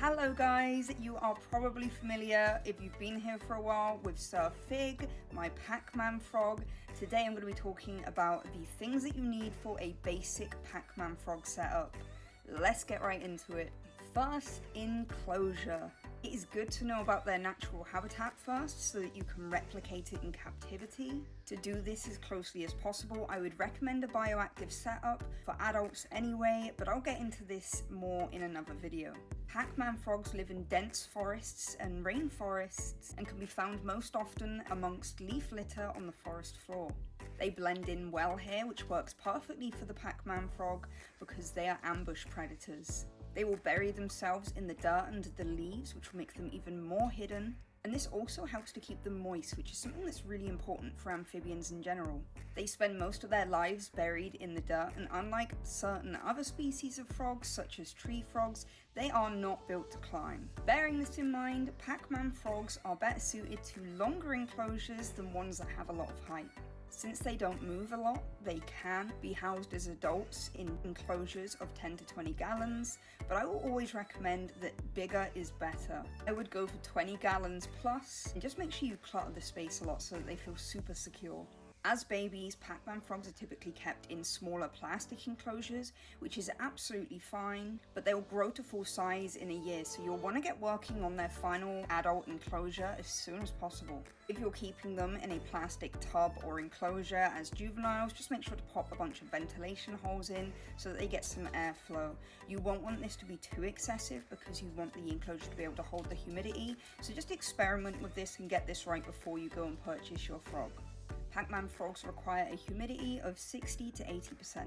Hello guys, you are probably familiar if you've been here for a while with Sir Fig, my Pacman frog. Today I'm going to be talking about the things that you need for a basic Pacman frog setup. Let's get right into it. First, enclosure. It is good to know about their natural habitat first so that you can replicate it in captivity. To do this as closely as possible, I would recommend a bioactive setup for adults anyway, but I'll get into this more in another video. Pacman frogs live in dense forests and rainforests and can be found most often amongst leaf litter on the forest floor. They blend in well here, which works perfectly for the Pacman frog because they are ambush predators. They will bury themselves in the dirt under the leaves, which will make them even more hidden. And this also helps to keep them moist, which is something that's really important for amphibians in general. They spend most of their lives buried in the dirt, and unlike certain other species of frogs, such as tree frogs, they are not built to climb. Bearing this in mind, Pacman frogs are better suited to longer enclosures than ones that have a lot of height. Since they don't move a lot, they can be housed as adults in enclosures of 10 to 20 gallons, but I will always recommend that bigger is better. I would go for 20 gallons plus, and just make sure you clutter the space a lot so that they feel super secure. As babies, Pacman frogs are typically kept in smaller plastic enclosures, which is absolutely fine, but they will grow to full size in a year, so you'll want to get working on their final adult enclosure as soon as possible. If you're keeping them in a plastic tub or enclosure as juveniles, just make sure to pop a bunch of ventilation holes in so that they get some airflow. You won't want this to be too excessive because you want the enclosure to be able to hold the humidity, so just experiment with this and get this right before you go and purchase your frog. Pacman frogs require a humidity of 60 to 80%.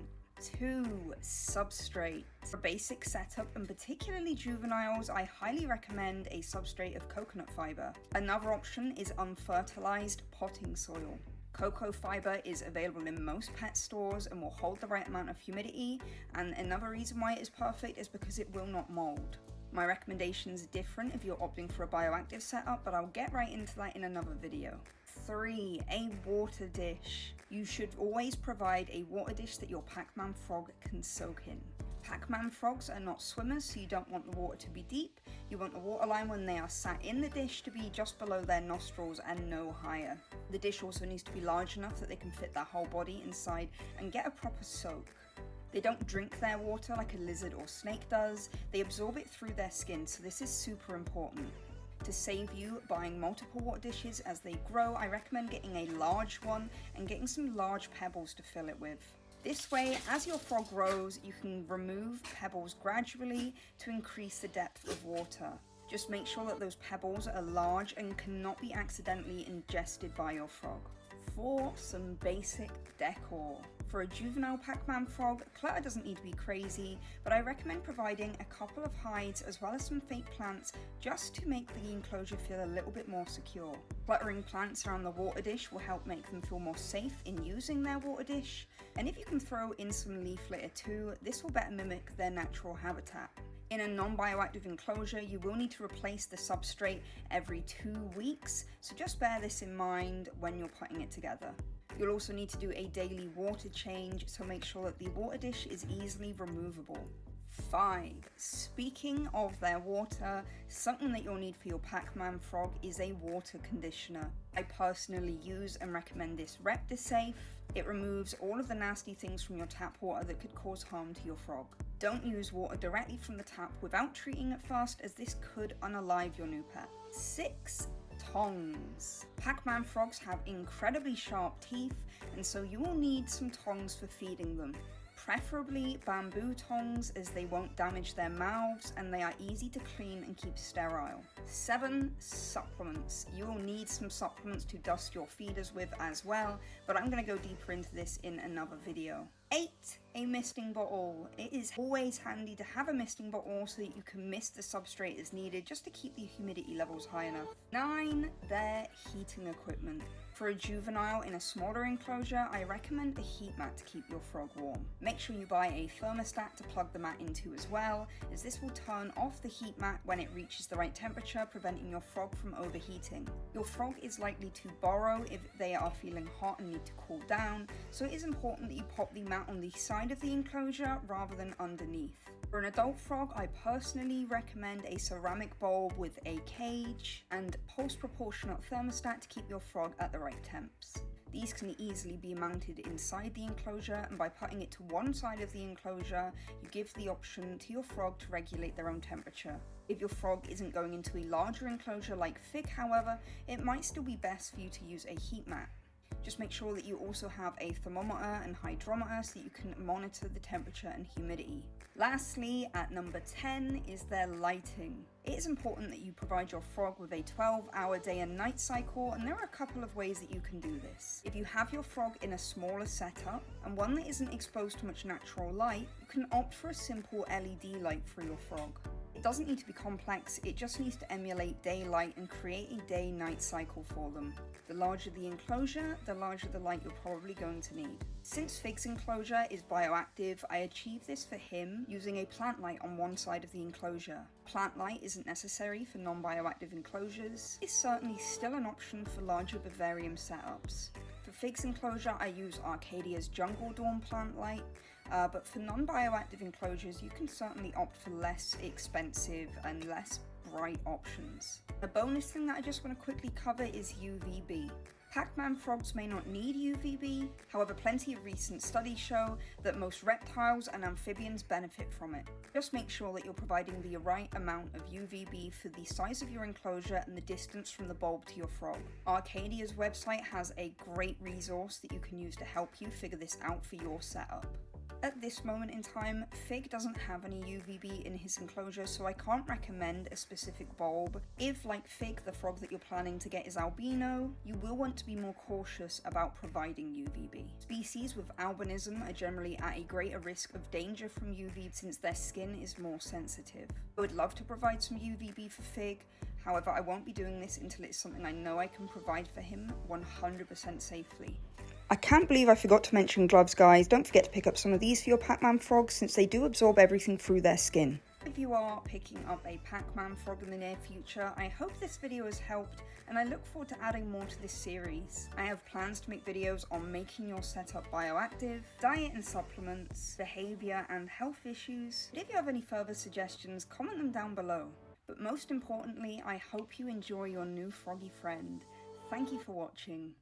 2. Substrate. For a basic setup, and particularly juveniles, I highly recommend a substrate of coconut fiber. Another option is unfertilized potting soil. Cocoa fiber is available in most pet stores and will hold the right amount of humidity, and another reason why it is perfect is because it will not mold. My recommendations are different if you're opting for a bioactive setup, but I'll get right into that in another video. 3. A water dish. You should always provide a water dish that your Pacman frog can soak in. Pacman frogs are not swimmers, so you don't want the water to be deep. You want the water line when they are sat in the dish to be just below their nostrils and no higher. The dish also needs to be large enough that they can fit their whole body inside and get a proper soak. They don't drink their water like a lizard or snake does, they absorb it through their skin, so this is super important. To save you buying multiple water dishes as they grow, I recommend getting a large one and getting some large pebbles to fill it with. This way, as your frog grows, you can remove pebbles gradually to increase the depth of water. Just make sure that those pebbles are large and cannot be accidentally ingested by your frog. 4. Some basic decor. For a juvenile Pacman frog, clutter doesn't need to be crazy, but I recommend providing a couple of hides as well as some fake plants just to make the enclosure feel a little bit more secure. Cluttering plants around the water dish will help make them feel more safe in using their water dish, and if you can throw in some leaf litter too, this will better mimic their natural habitat. In a non-bioactive enclosure, you will need to replace the substrate every 2 weeks, so just bear this in mind when you're putting it together. You'll also need to do a daily water change, so make sure that the water dish is easily removable. 5. Speaking of their water, something that you'll need for your Pacman frog is a water conditioner. I personally use and recommend this ReptiSafe. It removes all of the nasty things from your tap water that could cause harm to your frog. Don't use water directly from the tap without treating it first, as this could unalive your new pet. 6. Tongs. Pacman frogs have incredibly sharp teeth, and so you will need some tongs for feeding them. Preferably bamboo tongs, as they won't damage their mouths and they are easy to clean and keep sterile. 7. Supplements. You will need some supplements to dust your feeders with as well, but I'm going to go deeper into this in another video. 8. A misting bottle. It is always handy to have a misting bottle so that you can mist the substrate as needed just to keep the humidity levels high enough. 9. Their heating equipment. For a juvenile in a smaller enclosure, I recommend a heat mat to keep your frog warm. Make sure you buy a thermostat to plug the mat into as well, as this will turn off the heat mat when it reaches the right temperature, preventing your frog from overheating. Your frog is likely to burrow if they are feeling hot and need to cool down, so it is important that you pop the mat on the side of the enclosure rather than underneath. For an adult frog, I personally recommend a ceramic bowl with a cage and pulse proportionate thermostat to keep your frog at the right temps. These can easily be mounted inside the enclosure, and by putting it to one side of the enclosure, you give the option to your frog to regulate their own temperature. If your frog isn't going into a larger enclosure like Fig, however, it might still be best for you to use a heat mat. Just make sure that you also have a thermometer and hydrometer so that you can monitor the temperature and humidity. Lastly, at number 10 is their lighting. It is important that you provide your frog with a 12-hour day and night cycle, and there are a couple of ways that you can do this. If you have your frog in a smaller setup and one that isn't exposed to much natural light, you can opt for a simple LED light for your frog. It doesn't need to be complex, it just needs to emulate daylight and create a day-night cycle for them. The larger the enclosure, the larger the light you're probably going to need. Since Fig's enclosure is bioactive, I achieved this for him using a plant light on one side of the enclosure. Plant light isn't necessary for non-bioactive enclosures. It's certainly still an option for larger vivarium setups. For Fig's enclosure, I use Arcadia's Jungle Dawn plant light, but for non-bioactive enclosures, you can certainly opt for less expensive and less bright options. A bonus thing that I just want to quickly cover is UVB. Pacman frogs may not need UVB, however plenty of recent studies show that most reptiles and amphibians benefit from it. Just make sure that you're providing the right amount of UVB for the size of your enclosure and the distance from the bulb to your frog. Arcadia's website has a great resource that you can use to help you figure this out for your setup. At this moment in time, Fig doesn't have any UVB in his enclosure, so I can't recommend a specific bulb. If, like Fig, the frog that you're planning to get is albino, you will want to be more cautious about providing UVB. Species with albinism are generally at a greater risk of danger from UV since their skin is more sensitive. I would love to provide some UVB for Fig, however I won't be doing this until it's something I know I can provide for him 100% safely. I can't believe I forgot to mention gloves, guys. Don't forget to pick up some of these for your Pacman frogs since they do absorb everything through their skin. If you are picking up a Pacman frog in the near future, I hope this video has helped and I look forward to adding more to this series. I have plans to make videos on making your setup bioactive, diet and supplements, behavior and health issues. But if you have any further suggestions, comment them down below. But most importantly, I hope you enjoy your new froggy friend. Thank you for watching.